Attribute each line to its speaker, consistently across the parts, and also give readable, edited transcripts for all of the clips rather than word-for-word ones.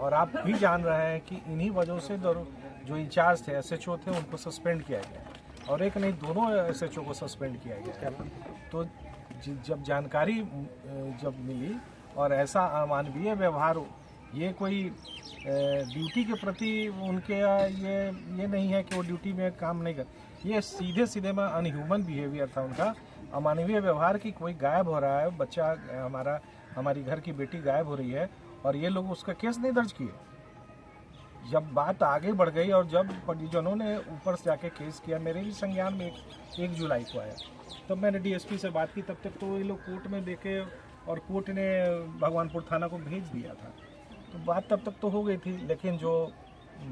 Speaker 1: और आप भी जान रहे हैं कि इन्हीं वजहों से जो इंचार्ज थे, SHO थे, उनको सस्पेंड किया गया और एक नहीं दोनों SHO को सस्पेंड किया गया। तो जब जानकारी जब मिली और ऐसा अमानवीय व्यवहार, ये कोई ड्यूटी के प्रति उनके ये नहीं है कि वो ड्यूटी में काम नहीं कर, ये सीधे में अनह्यूमन बिहेवियर था उनका, अमानवीय व्यवहार कि कोई गायब हो रहा है, बच्चा हमारी घर की बेटी गायब हो रही है और ये लोग उसका केस नहीं दर्ज किए। जब बात आगे बढ़ गई और जब परिजनों ने ऊपर से जाके केस किया, मेरे भी संज्ञान में 1 जुलाई को आया, तब मैंने DSP से बात की। तब तक तो ये लोग कोर्ट में देखे और कोर्ट ने भगवानपुर थाना को भेज दिया था, तो बात तब तक तो हो गई थी। लेकिन जो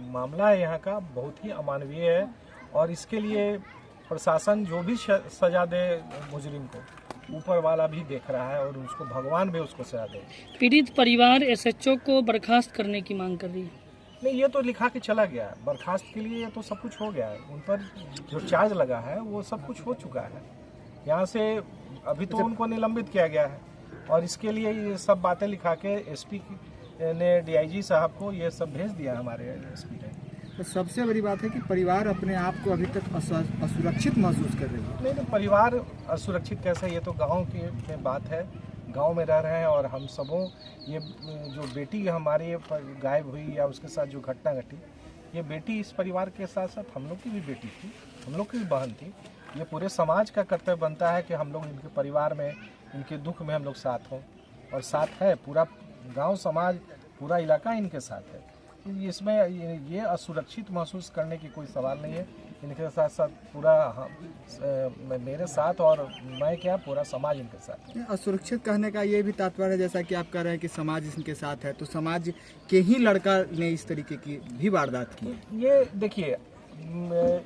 Speaker 1: मामला है यहाँ का बहुत ही अमानवीय है और इसके लिए प्रशासन जो भी सजा दे मुजरिम को, ऊपर वाला भी देख रहा है और उसको भगवान भी उसको सजा दे।
Speaker 2: पीड़ित परिवार SHO को बर्खास्त करने की मांग कर रही है।
Speaker 1: नहीं, ये तो लिखा के चला गया, बर्खास्त के लिए तो सब कुछ हो गया है, उन पर जो चार्ज लगा है वो सब कुछ हो चुका है। यहाँ से अभी तो उनको निलंबित किया गया है और इसके लिए ये सब बातें लिखा के SP ने DIG साहब को ये सब भेज दिया हमारे SP ने।
Speaker 3: तो सबसे बड़ी बात है कि परिवार अपने आप को अभी तक असुरक्षित महसूस कर रही है।
Speaker 1: नहीं, परिवार असुरक्षित कैसे, ये तो गाँव की बात है, गांव में रह रहे हैं और हम सबों, ये जो बेटी हमारी गायब हुई या उसके साथ जो घटना घटी, ये बेटी इस परिवार के साथ साथ हम लोग की भी बेटी थी, हम लोग की भी बहन थी। ये पूरे समाज का कर्तव्य बनता है कि हम लोग इनके परिवार में, इनके दुख में हम लोग साथ हों, और साथ है पूरा गांव समाज, पूरा इलाका इनके साथ है। इसमें ये असुरक्षित महसूस करने की कोई सवाल नहीं है। इनके साथ साथ पूरा मेरे साथ और मैं क्या पूरा समाज इनके साथ है।
Speaker 3: असुरक्षित कहने का ये भी तात्पर्य है, जैसा कि आप कह रहे हैं कि समाज इनके साथ है, तो समाज के ही लड़का ने इस तरीके की भी वारदात की।
Speaker 1: ये देखिए,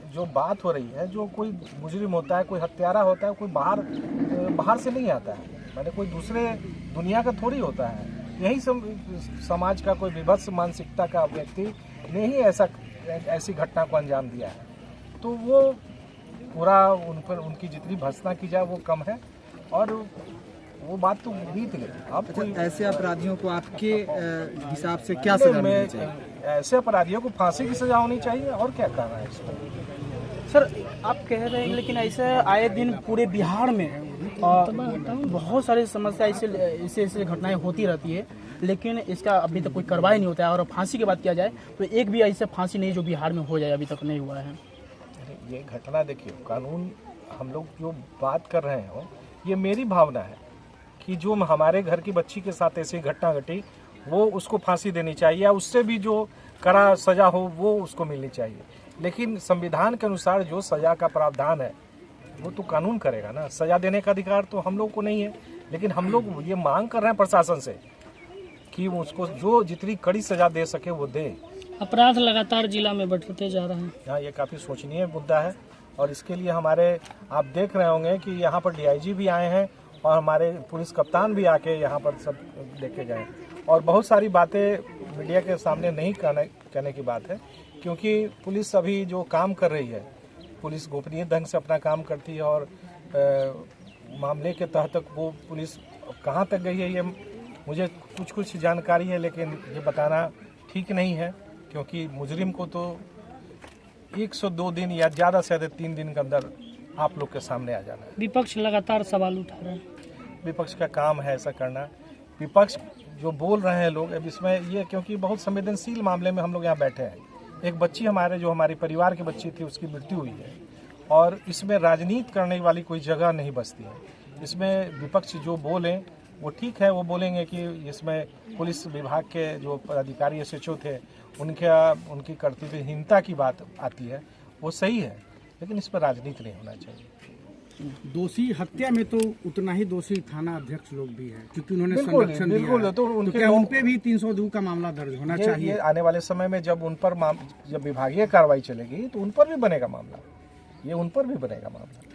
Speaker 1: जो बात हो रही है, जो कोई मुजरिम होता है, कोई हत्यारा होता है, कोई बाहर से नहीं आता है, मैंने कोई दूसरे दुनिया का थोड़ी होता है। यही समाज का कोई विभत्स मानसिकता का व्यक्ति ने ही ऐसी घटना को अंजाम दिया है, तो वो पूरा उन पर उनकी जितनी भर्त्सना की जाए वो कम है और वो बात तो बीत गई। अब
Speaker 3: ऐसे अपराधियों को आपके हिसाब से क्या सजा मिलनी चाहिए?
Speaker 1: ऐसे अपराधियों को फांसी की सजा होनी चाहिए, और क्या करना है इसमें।
Speaker 4: सर, आप कह रहे हैं, लेकिन ऐसे आए दिन पूरे बिहार में बहुत सारी समस्या ऐसे घटनाएं होती रहती है, लेकिन इसका अभी तक कोई कार्रवाई नहीं होता है। और फांसी की बात किया जाए तो एक भी ऐसे फांसी नहीं जो बिहार में हो जाए, अभी तक नहीं हुआ है।
Speaker 1: ये घटना देखिए, कानून हम लोग जो बात कर रहे हो, ये मेरी भावना है कि जो हमारे घर की बच्ची के साथ ऐसी घटना घटी, वो उसको फांसी देनी चाहिए या उससे भी जो कड़ा सजा हो वो उसको मिलनी चाहिए। लेकिन संविधान के अनुसार जो सजा का प्रावधान है वो तो कानून करेगा ना। सजा देने का अधिकार तो हम लोग को नहीं है, लेकिन हम लोग ये मांग कर रहे हैं प्रशासन से कि उसको जो जितनी कड़ी सजा दे सके वो दे।
Speaker 2: अपराध लगातार जिला में बढ़ते जा रहे हैं।
Speaker 1: यहाँ ये काफ़ी सोचनीय मुद्दा है और इसके लिए हमारे, आप देख रहे होंगे कि यहाँ पर DIG भी आए हैं और हमारे पुलिस कप्तान भी आके यहाँ पर सब देखे गए, और बहुत सारी बातें मीडिया के सामने नहीं कहने की बात है, क्योंकि पुलिस अभी जो काम कर रही है, पुलिस गोपनीय ढंग से अपना काम करती है और मामले के तहत वो पुलिस कहाँ तक गई है ये मुझे कुछ जानकारी है, लेकिन ये बताना ठीक नहीं है, क्योंकि मुजरिम को तो 102 दिन या ज़्यादा से ज़्यादा 3 दिन के अंदर आप लोग के सामने आ जाना है।
Speaker 2: विपक्ष लगातार सवाल उठा रहा है।
Speaker 1: विपक्ष का काम है ऐसा करना। विपक्ष जो बोल रहे हैं लोग, अब इसमें ये, क्योंकि बहुत संवेदनशील मामले में हम लोग यहाँ बैठे हैं। एक बच्ची हमारे परिवार की बच्ची थी, उसकी मृत्यु हुई है और इसमें राजनीति करने वाली कोई जगह नहीं बचती है। इसमें विपक्ष जो बोले वो ठीक है, वो बोलेंगे कि इसमें पुलिस विभाग के जो अधिकारी SHO थे उनकी कर्तव्यहीनता की बात आती है, वो सही है, लेकिन इस पर राजनीति नहीं होना चाहिए।
Speaker 3: दोषी हत्या में तो उतना ही दोषी थाना अध्यक्ष लोग भी हैं, क्योंकि उन्होंने
Speaker 1: बिल्कुल
Speaker 3: दिया।
Speaker 1: तो
Speaker 3: क्या उन पे भी 302 का मामला दर्ज होना चाहिए?
Speaker 1: ये आने वाले समय में जब उन पर जब विभागीय कार्रवाई चलेगी तो उन पर भी बनेगा मामला, ये उन पर भी बनेगा मामला।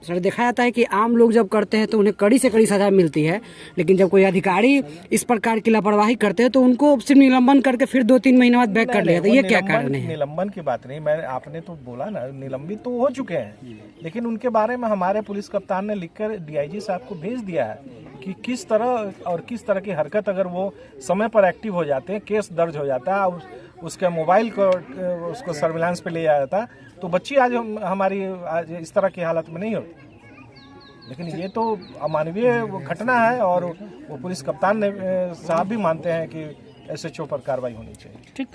Speaker 5: सर देखा जाता है कि आम लोग जब करते हैं तो उन्हें कड़ी से कड़ी सजा मिलती है, लेकिन जब कोई अधिकारी इस प्रकार की लापरवाही करते हैं तो उनको सिर्फ निलंबन करके फिर 2-3 महीने बाद बैक कर लिया था। ये क्या कारण है?
Speaker 1: निलंबन की बात नहीं, मैं आपने तो बोला ना निलंबित तो हो चुके हैं, लेकिन उनके बारे में हमारे पुलिस कप्तान ने लिखकर डीआईजी साहब को भेज दिया है कि किस तरह और किस तरह की हरकत अगर वो समय पर एक्टिव हो जाते हैं, केस दर्ज हो जाता है, उसके मोबाइल को उसको सर्विलांस पे ले जाया जाता, तो बच्ची आज हमारी आज इस तरह की हालत में नहीं होती। लेकिन ये तो अमानवीय घटना है और वो पुलिस कप्तान ने साहब भी मानते हैं कि SHO पर कार्रवाई होनी चाहिए।
Speaker 2: ठीक।